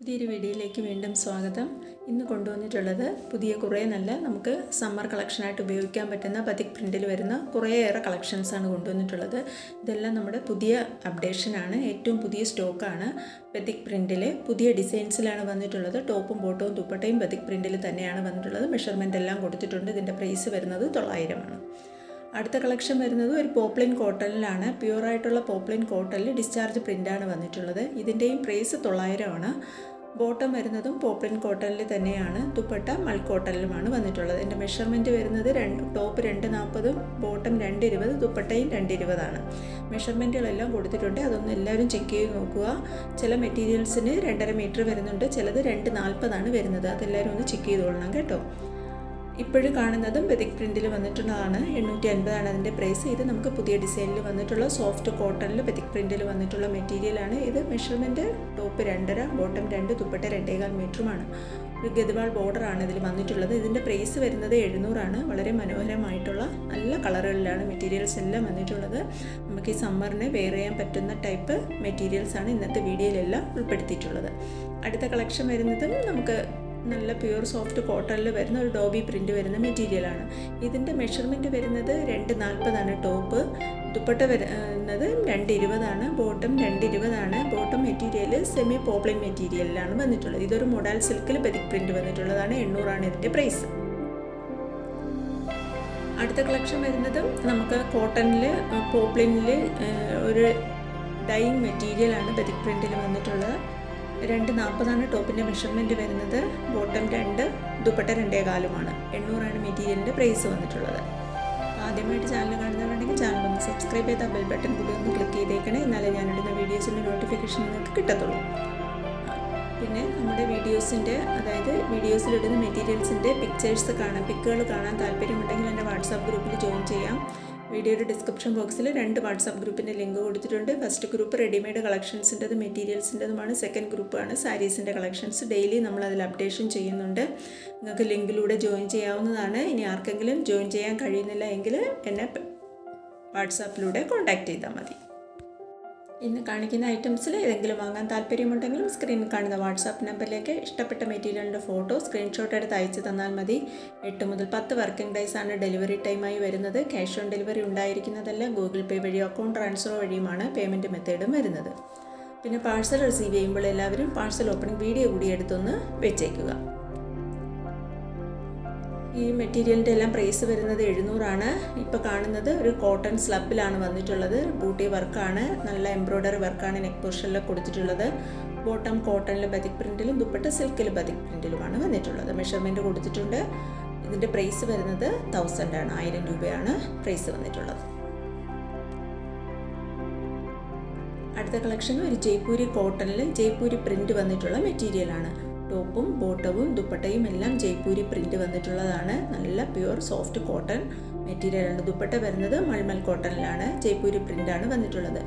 പുതിയൊരു വീഡിയോയിലേക്ക് വീണ്ടും സ്വാഗതം. ഇന്ന് കൊണ്ടുവന്നിട്ടുള്ളത് പുതിയ കുറേ നല്ല നമുക്ക് സമ്മർ കളക്ഷനായിട്ട് ഉപയോഗിക്കാൻ പറ്റുന്ന ബതിക് പ്രിൻറ്റിൽ വരുന്ന കുറേയേറെ കളക്ഷൻസാണ് കൊണ്ടുവന്നിട്ടുള്ളത്. ഇതെല്ലാം നമ്മുടെ പുതിയ അപ്ഡേഷനാണ്, ഏറ്റവും പുതിയ സ്റ്റോക്കാണ്. ബതിക് പ്രിൻറ്റിൽ പുതിയ ഡിസൈൻസിലാണ് വന്നിട്ടുള്ളത്. ടോപ്പും ബോട്ടവും ദുപ്പട്ടയും ബതിക് പ്രിൻറ്റിൽ തന്നെയാണ് വന്നിട്ടുള്ളത്. മെഷർമെൻ്റ് എല്ലാം കൊടുത്തിട്ടുണ്ട്. ഇതിൻ്റെ പ്രൈസ് വരുന്നത് 900 ആണ്. അടുത്ത കളക്ഷൻ വരുന്നത് ഒരു പോപ്ലിൻ കോട്ടണിലാണ്. പ്യുവറായിട്ടുള്ള പോപ്ലിൻ കോട്ടണിൽ ഡിസ്ചാർജ് പ്രിൻ്റാണ് വന്നിട്ടുള്ളത്. ഇതിൻ്റെയും പ്രൈസ് 900 ആണ്. ബോട്ടം വരുന്നതും പോപ്ലിൻ കോട്ടണിൽ തന്നെയാണ്. ദുപ്പട്ട മൾ കോട്ടണിലുമാണ് വന്നിട്ടുള്ളത്. എൻ്റെ മെഷർമെൻറ്റ് വരുന്നത് ടോപ്പ് 240, ബോട്ടം 220, ദുപ്പട്ടയും 220 ആണ്. മെഷർമെൻറ്റുകളെല്ലാം കൊടുത്തിട്ടുണ്ട്. അതൊന്ന് എല്ലാവരും ചെക്ക് ചെയ്ത് നോക്കുക. ചില മെറ്റീരിയൽസിന് 2.5 മീറ്റർ വരുന്നുണ്ട്, ചിലത് 240 ആണ് വരുന്നത്. അതെല്ലാവരും ഒന്ന് ചെക്ക് ചെയ്തോളണം കേട്ടോ. ഇപ്പോഴും കാണുന്നതും ബതിക് പ്രിൻറ്റിൽ വന്നിട്ടുള്ളതാണ്. 850 ആണ് അതിൻ്റെ പ്രൈസ്. ഇത് നമുക്ക് പുതിയ ഡിസൈനിൽ വന്നിട്ടുള്ള സോഫ്റ്റ് കോട്ടണിൽ ബതിക് പ്രിൻറ്റിൽ വന്നിട്ടുള്ള മെറ്റീരിയലാണ്. ഇത് മെഷർമെൻറ്റ് ടോപ്പ് 2.5, ബോട്ടം 2, ദുപ്പട്ട 2.25 മീറ്ററുമാണ്. ഒരു ഗദ്വാൾ ബോർഡറാണ് ഇതിൽ വന്നിട്ടുള്ളത്. ഇതിൻ്റെ പ്രൈസ് വരുന്നത് 700 ആണ്. വളരെ മനോഹരമായിട്ടുള്ള നല്ല കളറുകളിലാണ് മെറ്റീരിയൽസ് എല്ലാം വന്നിട്ടുള്ളത്. നമുക്ക് ഈ സമ്മറിന് വെയർ ചെയ്യാൻ പറ്റുന്ന ടൈപ്പ് മെറ്റീരിയൽസാണ് ഇന്നത്തെ വീഡിയോയിലെല്ലാം ഉൾപ്പെടുത്തിയിട്ടുള്ളത്. അടുത്ത കളക്ഷൻ വരുന്നതും നമുക്ക് നല്ല പ്യുവർ സോഫ്റ്റ് കോട്ടണിൽ വരുന്ന ഒരു ഡോബി പ്രിൻ്റ് വരുന്ന മെറ്റീരിയലാണ്. ഇതിൻ്റെ മെഷർമെൻറ്റ് വരുന്നത് 240 ആണ് ടോപ്പ്. ദുപ്പട്ട വരുന്നത് 220 ആണ്. ബോട്ടം 220 ആണ്. ബോട്ടം മെറ്റീരിയൽ സെമി പോപ്ലിൻ മെറ്റീരിയലിലാണ് വന്നിട്ടുള്ളത്. ഇതൊരു മൊഡാൽ സിൽക്കിൽ ബതിക് പ്രിൻ്റ് വന്നിട്ടുള്ളതാണ്. 800 ആണ് ഇതിൻ്റെ പ്രൈസ്. അടുത്ത കളക്ഷൻ വരുന്നതും നമുക്ക് കോട്ടണിൽ പോപ്ലിനിൽ ഒരു ഡൈയിങ് മെറ്റീരിയലാണ് ബതിക് പ്രിൻറ്റിൽ വന്നിട്ടുള്ളത്. 240 ആണ് ടോപ്പിൻ്റെ മെഷർമെൻറ്റ് വരുന്നത്. ബോട്ടം 2, ദുപ്പട്ട 2.25 800 ആണ് മെറ്റീരിയലിൻ്റെ പ്രൈസ് വന്നിട്ടുള്ളത്. ആദ്യമായിട്ട് ചാനൽ കാണുന്നവരുണ്ടെങ്കിൽ ചാനൽ ഒന്ന് സബ്സ്ക്രൈബ് ചെയ്താൽ ബെൽ ബട്ടൺ കൂടി ഒന്ന് ക്ലിക്ക് ചെയ്തേക്കണേ. എന്നാലേ ഞാനിടുന്ന വീഡിയോസിൻ്റെ നോട്ടിഫിക്കേഷൻ നിങ്ങൾക്ക് കിട്ടത്തുള്ളൂ. പിന്നെ നമ്മുടെ വീഡിയോസിലിടുന്ന മെറ്റീരിയൽസിൻ്റെ പിക്കുകൾ കാണാൻ താല്പര്യമുണ്ടെങ്കിൽ എൻ്റെ വാട്സാപ്പ് ഗ്രൂപ്പിൽ ജോയിൻ ചെയ്യാം. വീഡിയോയുടെ ഡിസ്ക്രിപ്ഷൻ ബോക്സിൽ 2 വാട്സാപ്പ് ഗ്രൂപ്പിൻ്റെ ലിങ്ക് കൊടുത്തിട്ടുണ്ട്. ഫസ്റ്റ് ഗ്രൂപ്പ് റെഡിമെയ്ഡ് കളക്ഷൻസിൻ്റെതും മെറ്റീരിയൽസിൻ്റെതുമാണ്. സെക്കൻഡ് ഗ്രൂപ്പാണ് സാരീസിൻ്റെ കളക്ഷൻസ്. ഡെയിലി നമ്മൾ അതിൽ അപ്ഡേഷൻ ചെയ്യുന്നുണ്ട്. നിങ്ങൾക്ക് ലിങ്കിലൂടെ ജോയിൻ ചെയ്യാവുന്നതാണ്. ഇനി ആർക്കെങ്കിലും ജോയിൻ ചെയ്യാൻ കഴിയുന്നില്ല എങ്കിൽ എന്നെ വാട്സാപ്പിലൂടെ കോൺടാക്റ്റ് ചെയ്താൽ മതി. ഇന്ന് കാണിക്കുന്ന ഐറ്റംസിൽ ഏതെങ്കിലും വാങ്ങാൻ താല്പര്യമുണ്ടെങ്കിലും സ്ക്രീനിൽ കാണുന്ന വാട്സാപ്പ് നമ്പറിലേക്ക് ഇഷ്ടപ്പെട്ട മെറ്റീരിയലിൻ്റെ ഫോട്ടോ സ്ക്രീൻഷോട്ട് എടുത്ത് അയച്ചു തന്നാൽ മതി. 8 മുതൽ 10 വർക്കിംഗ് ഡേയ്സ് ആണ് ഡെലിവറി ടൈമായി വരുന്നത്. ക്യാഷ് ഓൺ ഡെലിവറി ഉണ്ടായിരിക്കുന്നതല്ല. ഗൂഗിൾ പേ വഴിയോ അക്കൗണ്ട് ട്രാൻസ്ഫർ വഴിയുമാണ് പേയ്മെൻറ്റ് മെത്തേഡും വരുന്നത്. പിന്നെ പാഴ്സൽ റിസീവ് ചെയ്യുമ്പോൾ എല്ലാവരും പാഴ്സൽ ഓപ്പണിംഗ് വീഡിയോ കൂടി എടുത്തൊന്ന് വെച്ചേക്കുക. ഈ മെറ്റീരിയലിൻ്റെ എല്ലാം പ്രൈസ് വരുന്നത് 700 ആണ്. ഇപ്പോൾ കാണുന്നത് ഒരു കോട്ടൺ സ്ലബിലാണ് വന്നിട്ടുള്ളത്. ബൂട്ടി വർക്കാണ്, നല്ല എംബ്രോയ്ഡറി വർക്കാണ് നെക്ക് പോർഷനിൽ കൊടുത്തിട്ടുള്ളത്. ബോട്ടം കോട്ടണിൽ ബതിക് പ്രിൻറ്റിലും ദുപ്പട്ട സിൽക്കിൽ ബതിക് പ്രിൻറ്റിലുമാണ് വന്നിട്ടുള്ളത്. മെഷർമെൻറ്റ് കൊടുത്തിട്ടുണ്ട്. ഇതിൻ്റെ പ്രൈസ് വരുന്നത് 1000 ആണ്. 1000 രൂപയാണ് പ്രൈസ് വന്നിട്ടുള്ളത്. അടുത്ത കളക്ഷൻ ഒരു ജയ്പൂരി കോട്ടണിൽ ജയ്പൂരി പ്രിൻറ്റ് വന്നിട്ടുള്ള മെറ്റീരിയലാണ്. ടോപ്പും ബോട്ടവും ദുപ്പട്ടയും എല്ലാം ജയ്പൂരി പ്രിൻറ്റ് വന്നിട്ടുള്ളതാണ്. നല്ല പ്യുവർ സോഫ്റ്റ് കോട്ടൺ മെറ്റീരിയലാണ്. ദുപ്പട്ട വരുന്നത് മൾമൽ കോട്ടണിലാണ്. ജയ്പൂരി പ്രിൻ്റാണ് വന്നിട്ടുള്ളത്.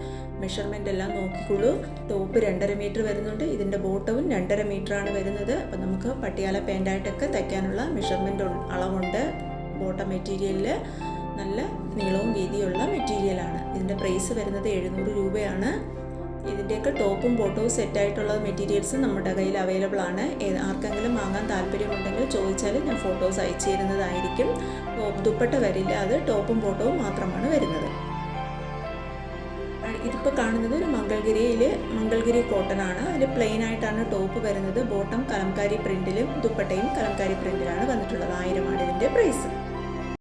മെഷർമെൻ്റ് എല്ലാം നോക്കിക്കോളൂ. ടോപ്പ് 2.5 മീറ്റർ വരുന്നുണ്ട്. ഇതിൻ്റെ ബോട്ടവും 2.5 മീറ്ററാണ് വരുന്നത്. അപ്പോൾ നമുക്ക് പട്ടിയാല പാൻറ്റായിട്ടൊക്കെ തയ്ക്കാനുള്ള മെഷർമെൻ്റ് അളവുണ്ട്. ബോട്ടം മെറ്റീരിയലിൽ നല്ല നീളവും വീതിയുള്ള മെറ്റീരിയലാണ്. ഇതിൻ്റെ പ്രൈസ് വരുന്നത് 700 രൂപയാണ്. ഇതിൻ്റെയൊക്കെ ടോപ്പും ബോട്ടവും സെറ്റായിട്ടുള്ള മെറ്റീരിയൽസ് നമ്മുടെ കയ്യിൽ അവൈലബിൾ ആണ്. ആർക്കെങ്കിലും വാങ്ങാൻ താല്പര്യമുണ്ടെങ്കിൽ ചോദിച്ചാൽ ഞാൻ ഫോട്ടോസ് അയച്ചു തരുന്നതായിരിക്കും. ദുപ്പട്ട വരില്ല, അത് ടോപ്പും ബോട്ടവും മാത്രമാണ് വരുന്നത്. ഇതിപ്പോൾ കാണുന്നത് ഒരു മംഗൾഗിരി കോട്ടൺ ആണ്. അതിൽ പ്ലെയിൻ ആയിട്ടാണ് ടോപ്പ് വരുന്നത്. ബോട്ടം കലംകാരി പ്രിൻറ്റിലും ദുപ്പട്ടയും കലംകാരി പ്രിൻറ്റിലാണ് വന്നിട്ടുള്ളത്. 1000 ആണ് ഇതിൻ്റെ പ്രൈസ്.